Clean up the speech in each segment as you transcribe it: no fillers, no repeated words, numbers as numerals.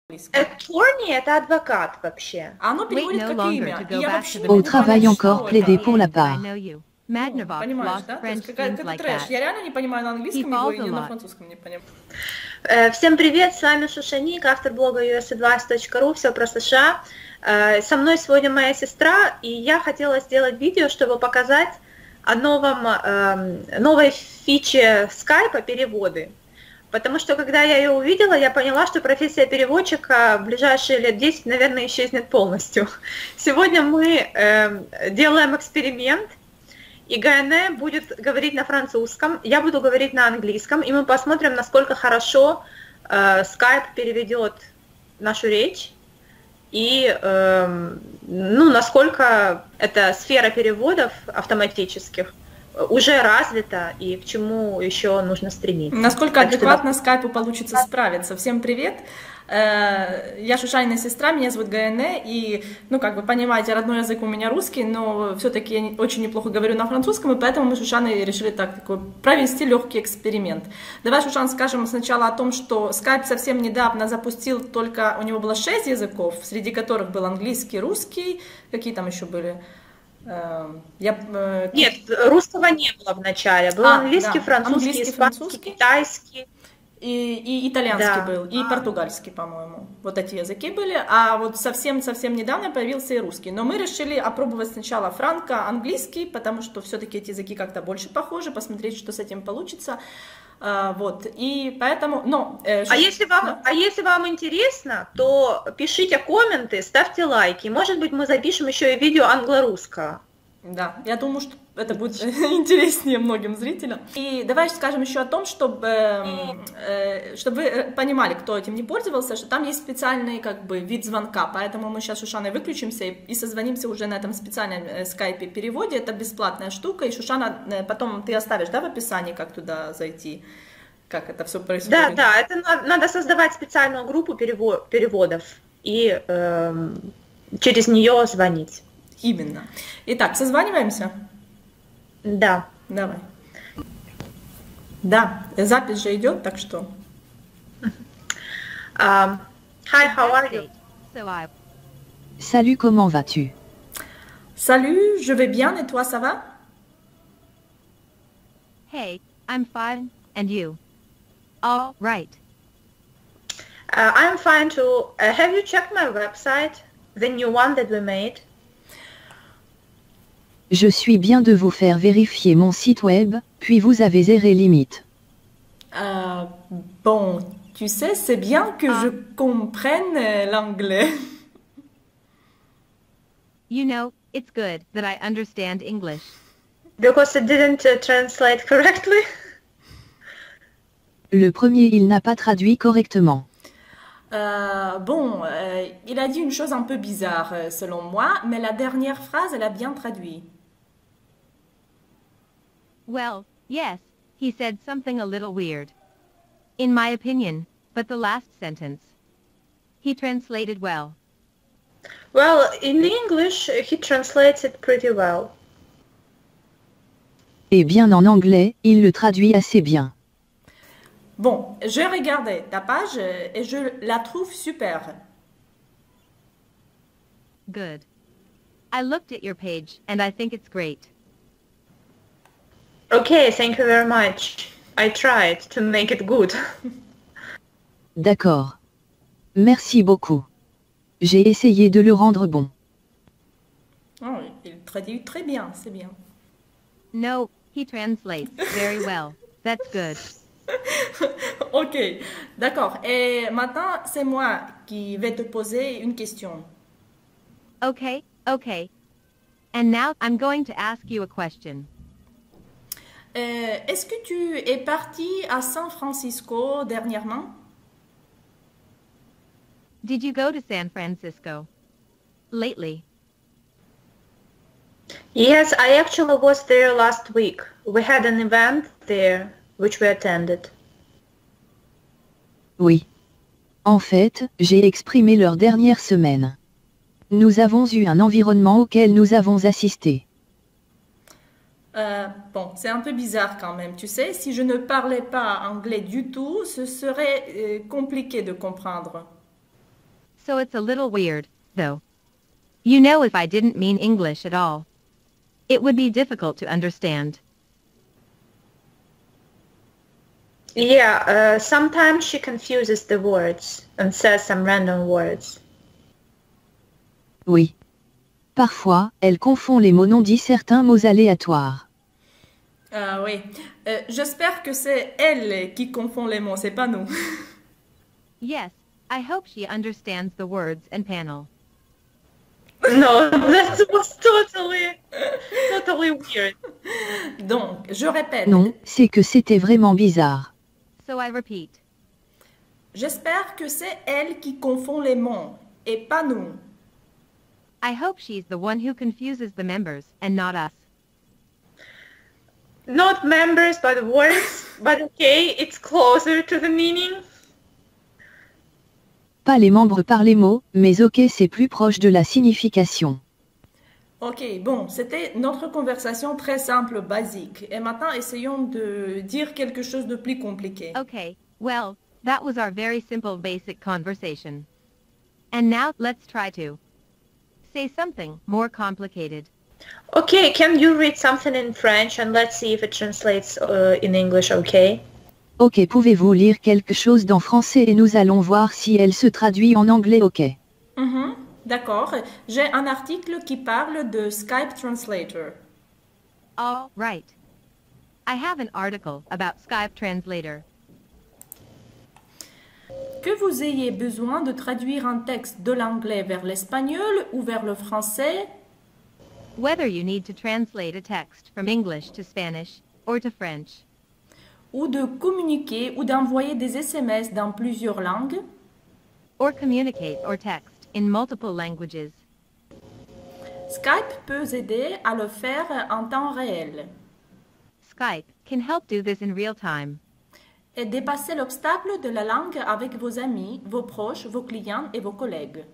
английском. Attorney — это адвокат вообще. А оно переводит Wait no как longer имя. to И go я back вообще to не the Au могу понять, travail что encore это. plaider pour la I part. know you. Ну, Magnavox понимаешь, lost да? То French есть seems это like трэш. that. Я реально не понимаю на английском He его, falls и a на lot. французском не понимаю. Всем привет, с вами Шушаник, автор блога usadvice.ru, все про США. Со мной сегодня моя сестра, и я хотела сделать видео, чтобы показать о новой фиче Skype переводы. Потому что, когда я ее увидела, я поняла, что профессия переводчика в ближайшие лет 10, наверное, исчезнет полностью. Сегодня мы делаем эксперимент, и Гайне будет говорить на французском, я буду говорить на английском, и мы посмотрим, насколько хорошо Skype переведет нашу речь, и насколько эта сфера переводов автоматических уже развита и к чему еще нужно стремиться. Насколько адекватно скайпу получится справиться. Всем привет! Я Шушанина сестра, меня зовут Гайне, и, как вы понимаете, родной язык у меня русский, но все-таки я очень неплохо говорю на французском, и поэтому мы с Шушаной решили такой провести легкий эксперимент. Давай, Шушан, скажем сначала о том, что Skype совсем недавно запустил, только у него было 6 языков, среди которых был английский, русский, какие там еще были? Нет, русского не было в начале. Был английский, да. Французский, испанский, китайский. И итальянский был, и португальский, по-моему. Вот эти языки были. А вот совсем-совсем недавно появился и русский. Но мы решили опробовать сначала франко-английский, потому что все-таки эти языки как-то больше похожи, посмотреть, что с этим получится. Вот, и поэтому, если вам интересно, то пишите комменты, ставьте лайки. Может быть, мы запишем еще и видео англо-русского. Да, я думаю, что это будет интереснее многим зрителям. И давай скажем еще о том, чтобы вы понимали, кто этим не пользовался, что там есть специальный вид звонка, поэтому мы сейчас с Шушаной выключимся и созвонимся уже на этом специальном скайпе переводе. Это бесплатная штука, и Шушана, потом ты оставишь, да, в описании, как туда зайти, как это все происходит? Да, это надо создавать специальную группу переводов и через нее звонить. Именно. Итак, созваниваемся? Да. Давай. Да, запись же идет, так что. Hi, how are you? Salut, comment vas-tu? Salut, je vais bien, et toi, ça va? Hey, I'm fine, and you? All right. I'm fine too. Have you checked my website, the new one that we made? Je suis bien de vous faire vérifier mon site web, puis vous avez erré limite. Bon, tu sais, c'est bien que je comprenne l'anglais. You know, it's good that I understand English. Because it didn't translate correctly. Le premier, il n'a pas traduit correctement. Il a dit une chose un peu bizarre selon moi, mais la dernière phrase, elle a bien traduit. Well, yes, he said something a little weird. In my opinion, but the last sentence. He translated well. Well, in English, he translates it pretty well. Et bien en anglais, il le traduit assez bien. Bon, je regardais ta page et je la trouve super. Good. I looked at your page and I think it's great. Okay, thank you very much. I tried to make it good. D'accord. Merci beaucoup. J'ai essayé de le rendre bon. Oh, il traduit très bien, c'est bien. No, he translates very well. That's good. Ok, d'accord. Et maintenant, c'est moi qui vais te poser une question. Okay. And now I'm going to ask you a question. Est-ce que tu es parti à San Francisco dernièrement? Did you go to San Francisco lately? Yes, I actually was there last week. We had an event there, which we attended. Oui. En fait, j'ai exprimé leur dernière semaine. Nous avons eu un environnement auquel nous avons assisté. Bon, c'est un peu bizarre quand même. Tu sais, si je ne parlais pas anglais du tout, ce serait compliqué de comprendre. So it's a little weird, though. You know, if I didn't mean English at all, it would be difficult to understand. Yeah, sometimes she confuses the words and says some random words. Oui. Parfois, elle confond les mots non dits certains mots aléatoires. Oui. J'espère que c'est elle qui confond les mots, c'est pas nous. Yes, I hope she understands the words and panel. No, that was totally weird. Donc, je répète. Non, c'est que c'était vraiment bizarre. So I repeat. J'espère que c'est elle qui confond les mots, et pas nous. I hope she's the one who confuses the members, and not us. Not members, but words, but okay, it's closer to the meaning. Pas les membres par les mots, mais ok, c'est plus proche de la signification. Ok, bon, c'était notre conversation très simple, basique. Et maintenant, essayons de dire quelque chose de plus compliqué. Okay, well, that was our very simple basic conversation. And now, let's try to say something more complicated. Okay, can you read something in French and let's see if it translates in English, okay? Ok, pouvez-vous lire quelque chose en français et nous allons voir si elle se traduit en anglais, ok? D'accord. J'ai un article qui parle de Skype Translator. All right. I have an article about Skype Translator. Que vous ayez besoin de traduire un texte de l'anglais vers l'espagnol ou vers le français, Whether you need to translate a text from English to Spanish or to French, ou de communiquer ou d'envoyer des SMS dans plusieurs langues, or communicate or text in multiple languages, Skype peut aider à le faire en temps réel Skype can help do this in real time et dépasser l'obstacle de la langue avec vos amis, vos proches, vos clients et vos collègues.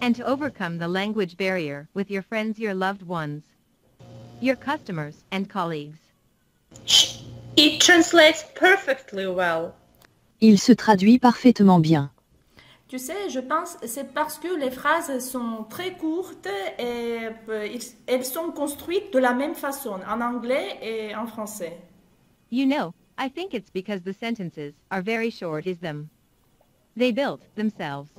and to overcome the language barrier with your friends, your loved ones, your customers, and colleagues. It translates perfectly well. Il se traduit parfaitement bien. Tu sais, je pense que c'est parce que les phrases sont très courtes et elles sont construites de la même façon en anglais et en français. You know, I think it's because the sentences are very short is them. They built themselves.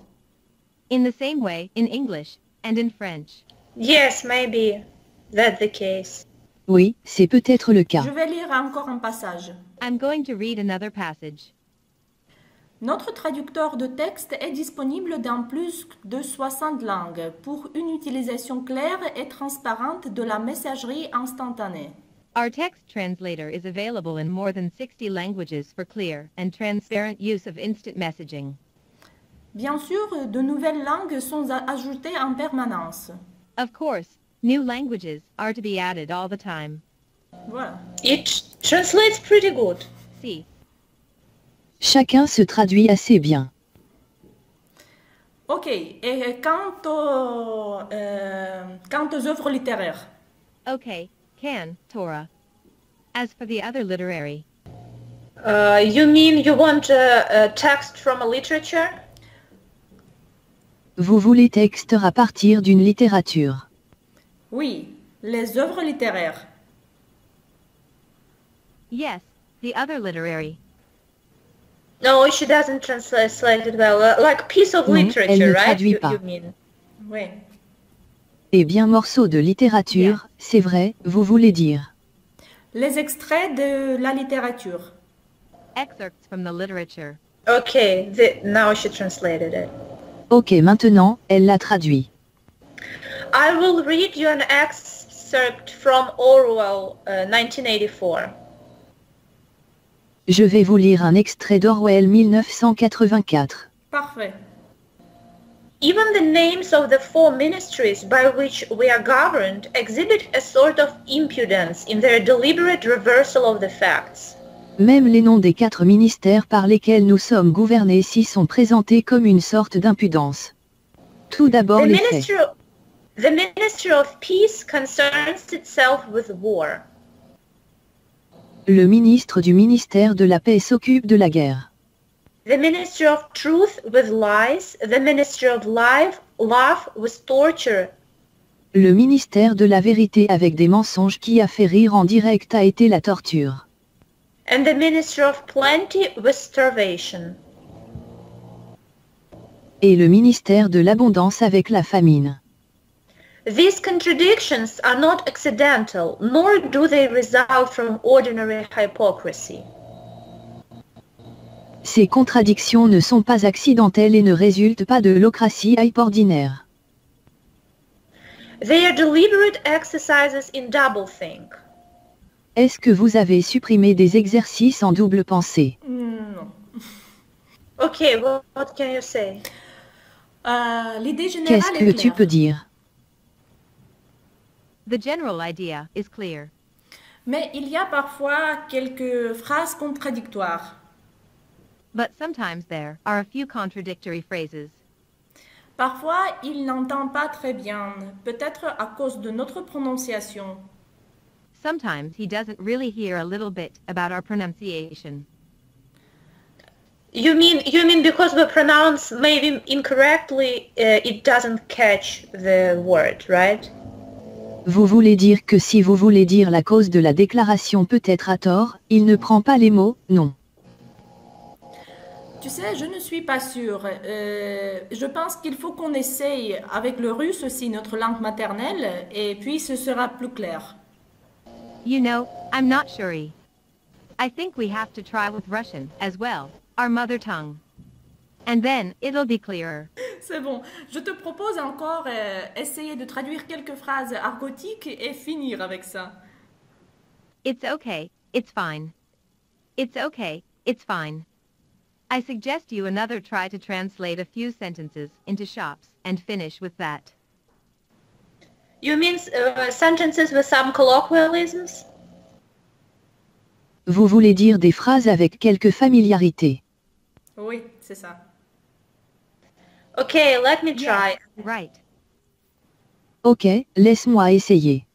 In the same way in English and in French. Yes, maybe that's the case. Oui, c'est peut-être le cas. Je vais lire encore un passage. I'm going to read another passage. Notre traducteur de texte est disponible dans plus de 60 langues pour une utilisation claire et transparente de la messagerie instantanée. Our text translator is available in more than 60 languages for clear and transparent use of instant messaging. Bien sûr, de nouvelles langues sont ajoutées en permanence. Of course, new languages are to be added all the time. Voilà. It translates pretty good. See, Chacun se traduit assez bien. Ok, et quant aux œuvres littéraires, okay, can, Torah. As for the other literary, You mean you want a text from a literature? Vous voulez texte à partir d'une littérature. oui, les œuvres littéraires. yes, the other literary. No, she doesn't translate it well. Like piece of Non, elle literature, ne right? traduit You, pas. you mean? Oui. Et bien morceau de littérature, c'est vrai, vous voulez dire. Les extraits de la littérature. Excerpts from the literature. Okay, now she translated it. Ok, maintenant, elle l'a traduit. I will read you an excerpt from Orwell, 1984. Je vais vous lire un extrait d'Orwell 1984. Parfait. Even the names of the four ministries by which we are governed exhibit a sort of impudence in their deliberate reversal of the facts. Même les noms des 4 ministères par lesquels nous sommes gouvernés s'y sont présentés comme une sorte d'impudence. Tout d'abord les faits. The Ministry of Peace concerns itself with war. Le ministre du ministère de la Paix s'occupe de la guerre. The Ministry of Truth with lies, the Ministry of love with torture. Le ministère de la vérité avec des mensonges qui a fait rire en direct a été la torture. And the Ministry of Plenty with starvation. Et le ministère de l'abondance avec la famine. These contradictions are not accidental, nor do they result from ordinary hypocrisy. Ces contradictions ne sont pas accidentelles et ne résultent pas de l'ocratie ordinaire. They are deliberate exercises in doublethink. Est-ce que vous avez supprimé des exercices en double pensée? Non. Okay, what can you say? L'idée générale Qu'est-ce est que tu claire. peux dire? The general idea is clear. Mais il y a parfois quelques phrases contradictoires. But sometimes there are a few contradictory phrases. Parfois, il n'entend pas très bien, peut-être à cause de notre prononciation. Sometimes he doesn't really hear a little bit about our pronunciation. You mean because we pronounce maybe incorrectly, it doesn't catch the word, right? Vous voulez dire que si vous voulez dire la cause de la déclaration peut-être à tort, il ne prend pas les mots, non. Tu sais, je ne suis pas sûre. Je pense qu'il faut qu'on essaye avec le russe aussi, notre langue maternelle, et puis ce sera plus clair. You know, I'm not sure. I think we have to try with Russian as well, our mother tongue. And then it'll be clearer. C'est bon. Je te propose encore essayer de traduire quelques phrases argotiques et finir avec ça. It's okay, it's fine. It's okay, it's fine. I suggest you another try to translate a few sentences into shops and finish with that. You mean sentences with some colloquialisms? Vous voulez dire des phrases avec quelques familiarités. Oui, c'est ça. Okay, let me try. Right. Ok, laisse-moi essayer.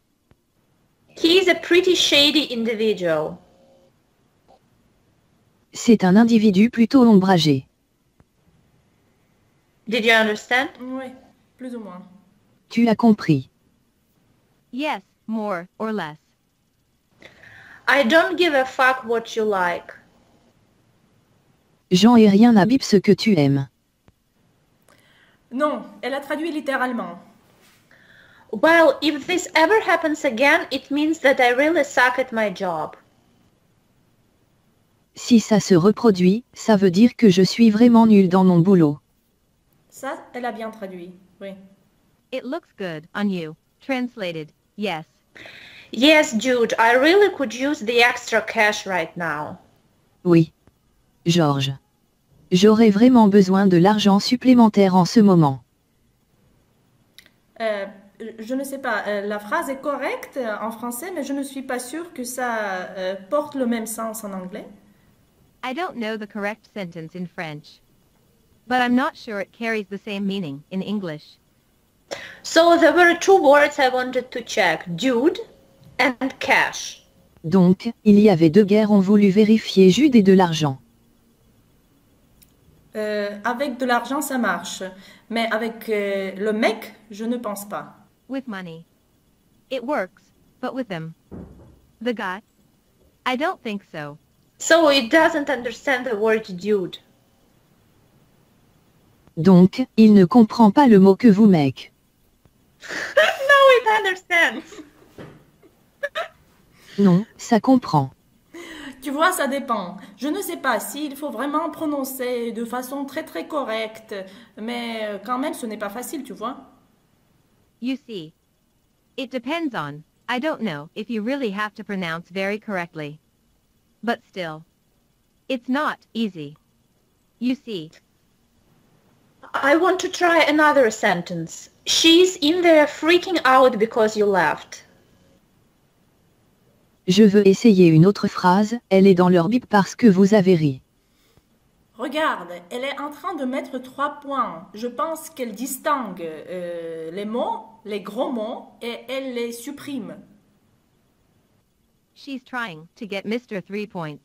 He's a pretty shady individual. C'est un individu plutôt ombragé. Did you understand? Oui, plus ou moins. Tu as compris. Yes, more or less. I don't give a fuck what you like. J'en ai rien à bip ce que tu aimes. Non, elle a traduit littéralement. Well, if this ever happens again, it means that I really suck at my job. Si ça se reproduit, ça veut dire que je suis vraiment nul dans mon boulot. Ça, elle a bien traduit, oui. It looks good on you. Translated, yes. Yes, dude, I really could use the extra cash right now. Oui. Georges. J'aurais vraiment besoin de l'argent supplémentaire en ce moment. Je ne sais pas, la phrase est correcte en français, mais je ne suis pas sûre que ça porte le même sens en anglais. I don't know the correct sentence in French. But I'm not sure it carries the same meaning in English. So there were two words I wanted to check, dude and cash. Donc, il y avait deux guerres ont voulu vérifier Jude et de l'argent. Avec de l'argent, ça marche. Mais avec le mec, je ne pense pas. With money. It works, but with them. The guy? I don't think so. So it doesn't understand the word dude. Donc, il ne comprend pas le mot que vous mec. No, it understands. Non, ça comprend. Tu vois, ça dépend. Je ne sais pas s'il faut vraiment prononcer de façon très très correcte, mais quand même, ce n'est pas facile, tu vois. You see. It depends on. I don't know if you really have to pronounce very correctly. But still. It's not easy. You see. I want to try another sentence. She's in there freaking out because you left. Je veux essayer une autre phrase, elle est dans leur bip parce que vous avez ri. Regarde, elle est en train de mettre 3 points. Je pense qu'elle distingue les mots, les gros mots, et elle les supprime. She's trying to get Mr. 3 points.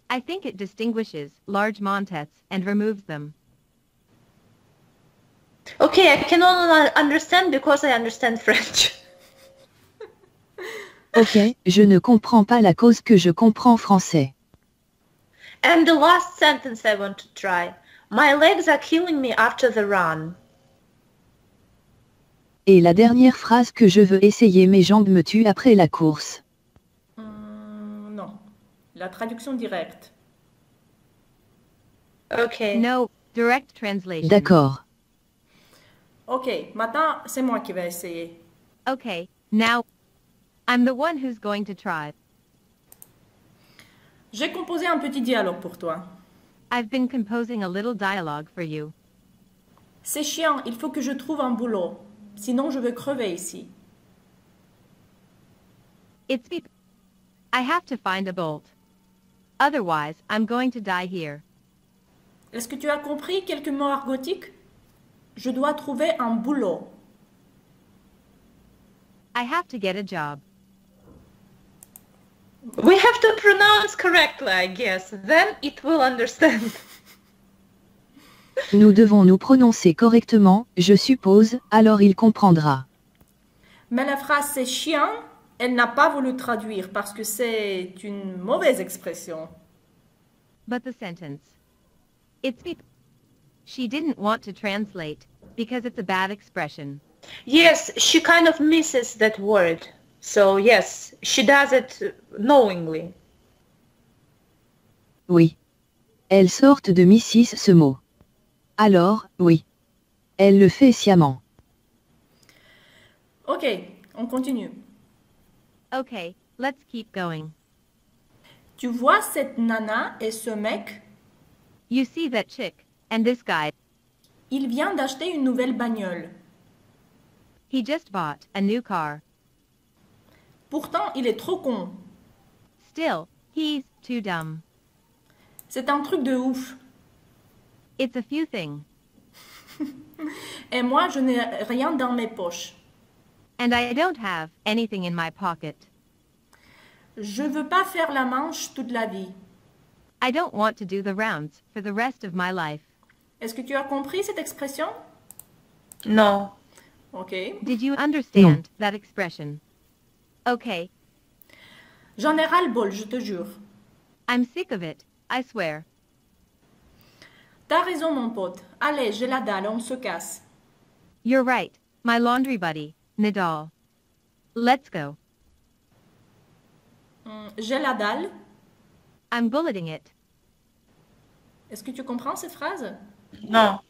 I think it distinguishes large montets and removes them. Okay, I can only understand because I understand French. Ok, je ne comprends pas la cause que je comprends français. And the last sentence I want to try. My legs are killing me after the run. Et la dernière phrase que je veux essayer, mes jambes me tuent après la course. Non. La traduction directe. Okay. No, direct translation. D'accord. Ok, maintenant c'est moi qui vais essayer. Okay, now, I'm the one who's going to try. J'ai composé un petit dialogue pour toi. I've been composing a little dialogue for you. C'est chiant, il faut que je trouve un boulot. Sinon, je vais crever ici. It's beep. I have to find a bolt. Otherwise, I'm going to die here. Est-ce que tu as compris quelques mots argotiques? Je dois trouver un boulot. I have to get a job. We have to pronounce correctly, I guess. Then it will understand. Nous devons nous prononcer correctement, je suppose, alors il comprendra. Mais la phrase c'est chiant, elle n'a pas voulu traduire parce que c'est une mauvaise expression. But the sentence. It's beep. She didn't want to translate because it's a bad expression. Yes, she kind of misses that word. So yes, she does it knowingly. Oui. Elle sorte de Mrs. ce mot. Alors, oui. Elle le fait sciemment. Ok, on continue. Okay, let's keep going. Tu vois cette nana et ce mec, You see that chick and this guy. il vient d'acheter une nouvelle bagnole. He just bought a new car. Pourtant, il est trop con. Still, he's too dumb. C'est un truc de ouf. It's a few things. Et moi, je n'ai rien dans mes poches. And I don't have anything in my pocket. Je veux pas faire la manche toute la vie. I don't want to do the rounds for the rest of my life. Est-ce que tu as compris cette expression? No. Ok. Did you understand that expression? Okay, J'en ai ras-le-bol, je te jure. I'm sick of it, I swear. T'as raison, mon pote. Allez, j'ai la dalle, on se casse. You're right, my laundry buddy, Nidal. Let's go. J'ai la dalle. I'm bulleting it. Est-ce que tu comprends cette phrase? No.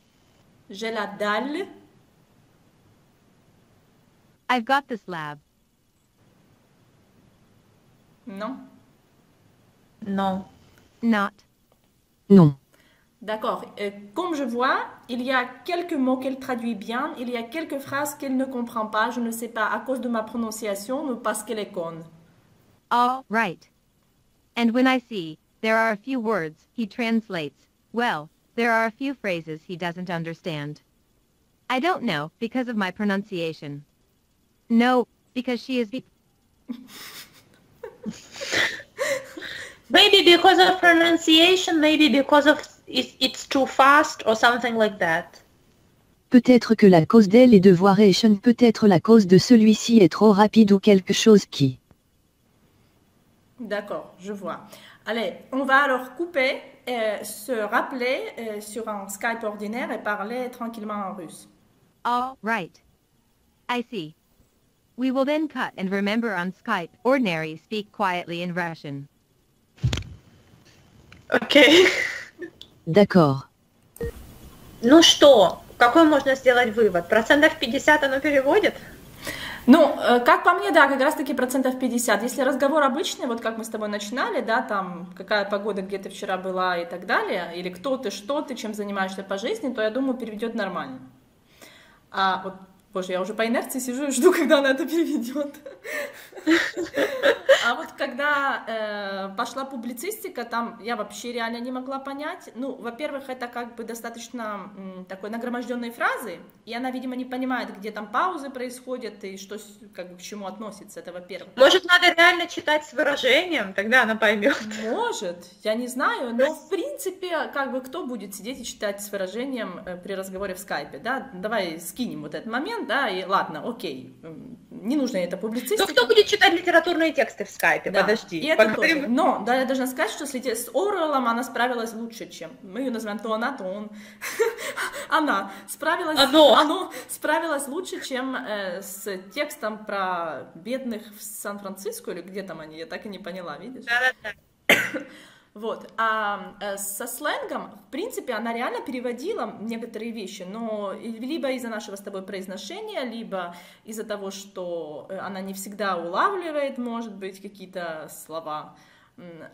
J'ai la dalle. I've got this lab. Non. No. Not. Non. D'accord. Comme je vois, il y a quelques mots qu'elle traduit bien, il y a quelques phrases qu'elle ne comprend pas, je ne sais pas à cause de ma prononciation ou parce qu'elle est conne. All right. And when I see there are a few words he translates, well, there are a few phrases he doesn't understand. I don't know because of my pronunciation. No, because she is... Maybe because of pronunciation, maybe because of it's too fast or something like that. Peut-être que la cause d'elle est de voiration, peut-être la cause de celui-ci est trop rapide ou quelque chose qui... D'accord, je vois. Allez, on va alors couper, se rappeler sur un Skype ordinaire et parler tranquillement en russe. All right. I see. We will then cut and remember on Skype ordinary speak quietly in Russian. Окей. D'accord. Ну что, какой можно сделать вывод? 50% оно переводит? Ну, как по мне, да, как раз-таки 50%. Если разговор обычный, вот как мы с тобой начинали, да, там, какая погода, где ты вчера была и так далее, или кто ты, что ты, чем занимаешься по жизни, то, я думаю, переведет нормально. А вот, боже, я уже по инерции сижу и жду, когда она это переведет. А вот когда пошла публицистика, там я вообще реально не могла понять. Ну, во-первых, это как бы достаточно такой нагроможденные фразы, и она, видимо, не понимает, где там паузы происходят и что как бы к чему относится. Это во-первых. Может, надо реально читать с выражением, тогда она поймет. Может, я не знаю, но в принципе, как бы кто будет сидеть и читать с выражением при разговоре в скайпе, да? Давай скинем вот этот момент, да, и ладно, окей, не нужно это публицистика. Но кто будет читать литературные тексты в скайпе? Да, Подожди. и это тоже. Но, да, я должна сказать, что с Оруэллом она справилась лучше, чем... Мы ее называем то она, то он. Она справилась лучше, чем с текстом про бедных в Сан-Франциско, или где там они, я так и не поняла, видишь? Да. Вот, а со сленгом, в принципе, она реально переводила некоторые вещи, но либо из-за нашего с тобой произношения, либо из-за того, что она не всегда улавливает, может быть, какие-то слова.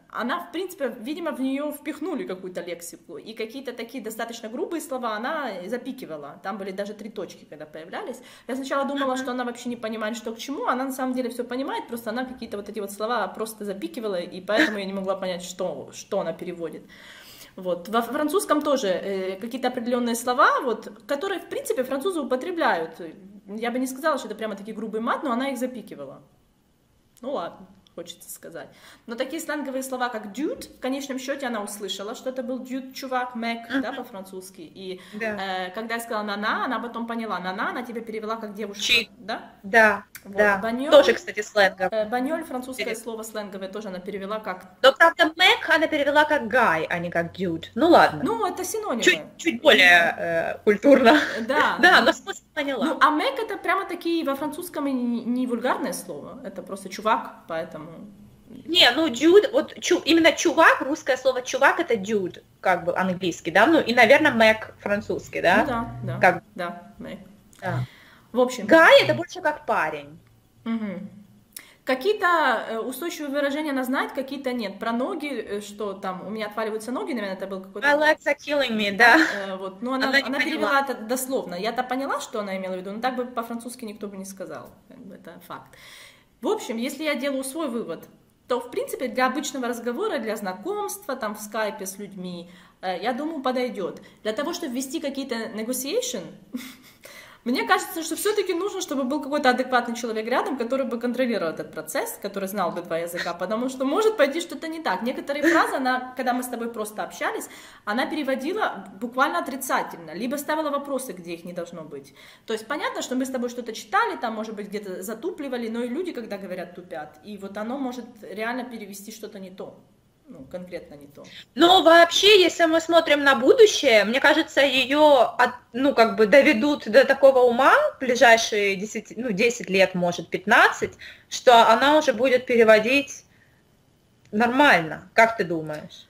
Она, в принципе, видимо, в нее впихнули какую-то лексику, и какие-то такие достаточно грубые слова она запикивала. Там были даже 3 точки, когда появлялись. Я сначала думала, что она вообще не понимает, что к чему, она на самом деле все понимает, просто она какие-то вот эти вот слова просто запикивала, и поэтому я не могла понять, что она переводит. Вот. Во французском тоже какие-то определенные слова, вот, которые, в принципе, французы употребляют. Я бы не сказала, что это прямо такие грубый мат, но она их запикивала. Ну ладно, хочется сказать. Но такие сленговые слова, как dude, в конечном счете она услышала, что это был dude, чувак, Мэг, да, по-французски. И когда я сказала «нана», она потом поняла. «Нана» она тебе перевела как девушка, да? Да, вот. Да. Банёль, тоже, кстати, сленговое. Банёль, французское слово сленговое, тоже она перевела как... Но, правда, Мэг она перевела как guy, а не как dude. Ну, ладно. Ну, это синонимы. Чуть более культурно. Да. Да, но смысл поняла. Ну, а Мэг это прямо такие во французском не вульгарное слово, это просто чувак, поэтому... Не, ну, dude, вот именно чувак, русское слово чувак это dude, как бы английский, да, ну, и, наверное, Мэг французский, да? Ну, да, как... да, Мэг. Да. В общем... Guy это больше как парень. Угу. Какие-то устойчивые выражения она знает, какие-то нет. Про ноги, что там, у меня отваливаются ноги, наверное, это был какой-то... My legs are killing me, да. Вот. Но она перевела это дословно. Я-то поняла, что она имела в виду, но так бы по-французски никто бы не сказал. Это факт. В общем, если я делаю свой вывод, то, в принципе, для обычного разговора, для знакомства, там, в скайпе с людьми, я думаю, подойдет. Для того, чтобы ввести какие-то negotiation, мне кажется, что все-таки нужно, чтобы был какой-то адекватный человек рядом, который бы контролировал этот процесс, который знал бы 2 языка, потому что может пойти что-то не так. Некоторые фразы, когда мы с тобой просто общались, она переводила буквально отрицательно, либо ставила вопросы, где их не должно быть. То есть понятно, что мы с тобой что-то читали, там, может быть, где-то затупливали, но и люди, когда говорят, тупят. И вот оно может реально перевести что-то не то. Ну, конкретно не то. Но вообще, если мы смотрим на будущее, мне кажется, ее, ну, как бы доведут до такого ума в ближайшие 10 лет, может, 15, что она уже будет переводить нормально. Как ты думаешь?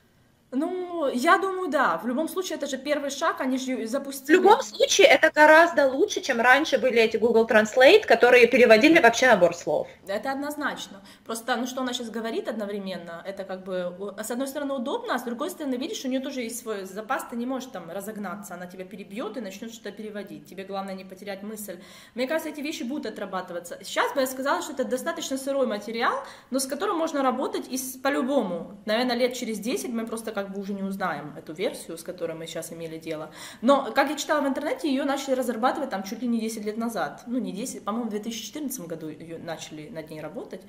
Ну, я думаю, да. В любом случае, это же первый шаг, они же запустили. В любом случае, это гораздо лучше, чем раньше были эти Google Translate, которые переводили вообще набор слов. Это однозначно. Просто, ну, что она сейчас говорит одновременно, это как бы, с одной стороны, удобно, а с другой стороны, видишь, у нее тоже есть свой запас, ты не можешь там разогнаться, она тебя перебьет и начнет что-то переводить. Тебе главное не потерять мысль. Мне кажется, эти вещи будут отрабатываться. Сейчас бы я сказала, что это достаточно сырой материал, но с которым можно работать и по-любому. Наверное, лет через 10 мы просто как бы уже не узнаем эту версию, с которой мы сейчас имели дело. Но, как я читала в интернете, ее начали разрабатывать там чуть ли не 10 лет назад. Ну, не 10, по-моему, в 2014 году ее начали над ней работать.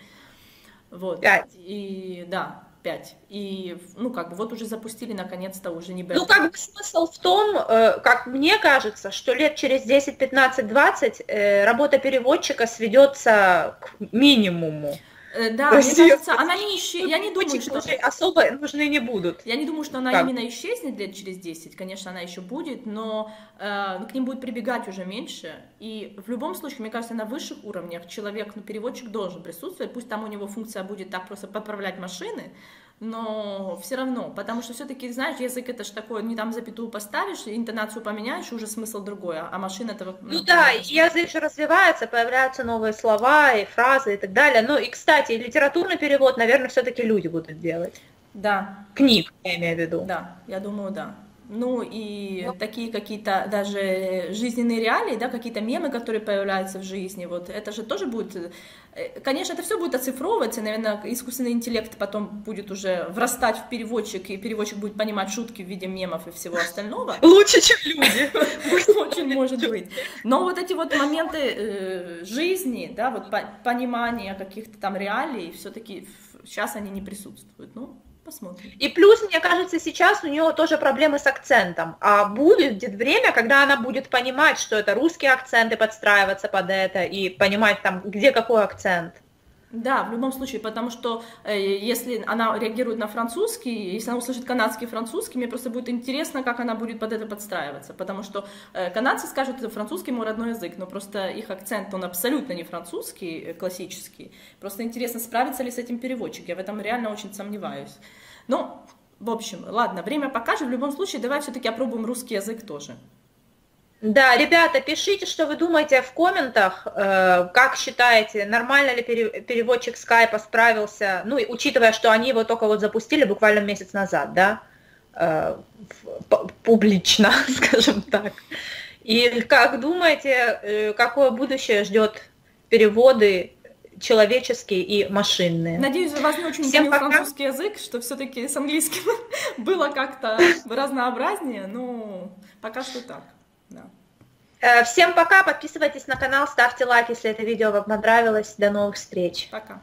Вот. 5. И, да, 5. И, ну, как бы, вот уже запустили, наконец-то, уже не бета. Ну, как бы смысл в том, как мне кажется, что лет через 10, 15, 20 работа переводчика сведется к минимуму. Да, мне кажется, она не исчезнет. Я не думаю, что... особо нужны не будут. Я не думаю, что она именно исчезнет лет через 10. Конечно, она еще будет, но к ним будет прибегать уже меньше. И в любом случае, мне кажется, на высших уровнях человек, ну, переводчик должен присутствовать. Пусть там у него функция будет так просто подправлять машины, но все равно, потому что все-таки, знаешь, язык это же такое, не там запятую поставишь, интонацию поменяешь, уже смысл другой, а машина это... Ну да, язык же развивается, появляются новые слова и фразы и так далее. Ну и, кстати, литературный перевод, наверное, все-таки люди будут делать. Да. Книг, я имею в виду. Да, я думаю, да. ну и такие какие-то даже жизненные реалии, да, какие-то мемы, которые появляются в жизни, вот это же тоже будет, конечно, это все будет оцифровываться, наверное, искусственный интеллект потом будет уже врастать в переводчик, и переводчик будет понимать шутки в виде мемов и всего остального. Лучше, чем люди. Очень может быть. Но вот эти вот моменты жизни, да, вот понимания каких-то там реалий, все-таки сейчас они не присутствуют, ну, посмотрим. И плюс, мне кажется, сейчас у нее тоже проблемы с акцентом. А будет время, когда она будет понимать, что это русские акценты, подстраиваться под это и понимать там, где какой акцент. Да, в любом случае, потому что если она реагирует на французский, если она услышит канадский французский, мне просто будет интересно, как она будет под это подстраиваться, потому что канадцы скажут, что французский мой родной язык, но просто их акцент, он абсолютно не французский, классический, просто интересно, справится ли с этим переводчик, я в этом реально очень сомневаюсь. Ну, в общем, ладно, время покажет, в любом случае, давай все-таки опробуем русский язык тоже. Да, ребята, пишите, что вы думаете в комментах, как считаете, нормально ли переводчик скайпа справился, ну, и учитывая, что они его только вот запустили буквально месяц назад, да, публично, скажем так. И как думаете, какое будущее ждет переводы человеческие и машинные? Надеюсь, вас не очень утомил французский язык, что все-таки с английским было как-то разнообразнее, но пока что так. Да. Всем пока, подписывайтесь на канал, ставьте лайк, если это видео вам понравилось. До новых встреч. Пока.